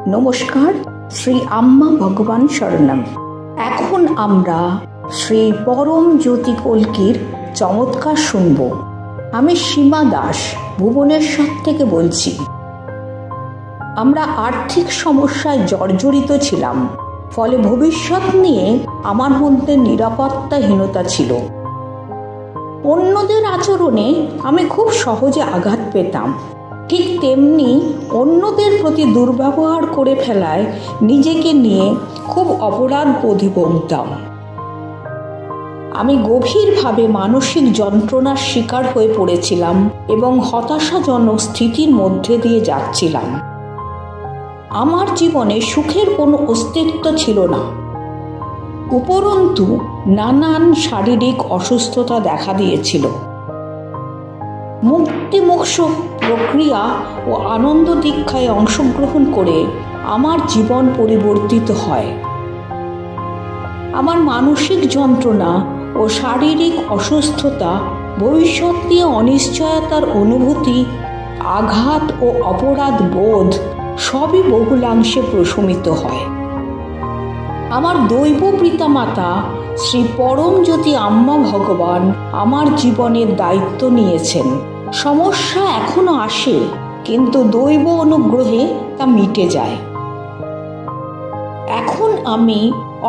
নমস্কার, শ্রী আম্মা ভগবান শরণম। এখন আমরা শ্রী পরম জ্যোতি কল্কির চমৎকার শুনব। আমি সীমা দাস ভুবনেশ্বর থেকে বলছি। আমরা আর্থিক সমস্যায় জর্জরিত ছিলাম, ফলে ভবিষ্যৎ নিয়ে আমার মধ্যে নিরাপত্তাহীনতা ছিল। অন্যদের আচরণে আমি খুব সহজে আঘাত পেতাম, ঠিক তেমনি অন্যদের প্রতি দুর্ব্যবহার করে ফেলায় নিজেকে নিয়ে খুব অপরাধ বোধে ভুগতাম। আমি গভীরভাবে মানসিক যন্ত্রণার শিকার হয়ে পড়েছিলাম এবং হতাশাজনক স্থিতির মধ্যে দিয়ে যাচ্ছিলাম। আমার জীবনে সুখের কোনো অস্তিত্ব ছিল না, উপরন্তু নানান শারীরিক অসুস্থতা দেখা দিয়েছিল। মুক্তিমোক্ষ প্রক্রিয়া ও আনন্দ দীক্ষায় অংশগ্রহণ করে আমার জীবন পরিবর্তিত হয়। আমার মানসিক যন্ত্রণা ও শারীরিক অসুস্থতা, ভবিষ্যৎ নিয়ে অনিশ্চয়তার অনুভূতি, আঘাত ও অপরাধ বোধ সবই বহুলাংশে প্রশমিত হয়। আমার দৈব পিতামাতা শ্রী পরম জ্যোতি আম্মা ভগবান আমার জীবনের দায়িত্ব নিয়েছেন। সমস্যা এখনো আসে, কিন্তু দৈব অনুগ্রহে তা মিটে যায়। এখন আমি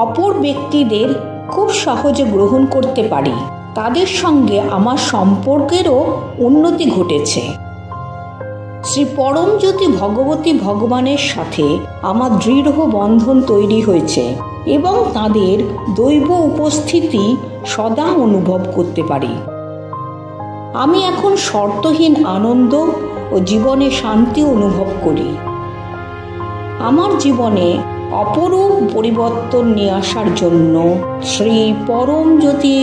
অপর ব্যক্তিদের খুব সহজে গ্রহণ করতে পারি। তাদের সঙ্গে আমার সম্পর্কেরও উন্নতি ঘটেছে। শ্রী পরম জ্যোতি ভগবতী ভগবানের সাথে আমার দৃঢ় বন্ধন তৈরি হয়েছে এবং তাদের দৈব উপস্থিতি সদা অনুভব করতে পারি। আমি এখন শর্তহীন আনন্দ ও জীবনে শান্তি অনুভব করি। আমার জীবনে অপরূপ পরিবর্তন নিয়ে আসার জন্য শ্রী পরম জ্যোতি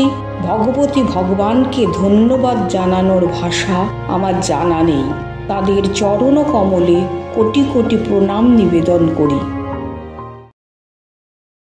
ভগবতী ভগবানকে ধন্যবাদ জানানোর ভাষা আমার জানা নেই। তাদের চরণ কমলে কোটি কোটি প্রণাম নিবেদন করি।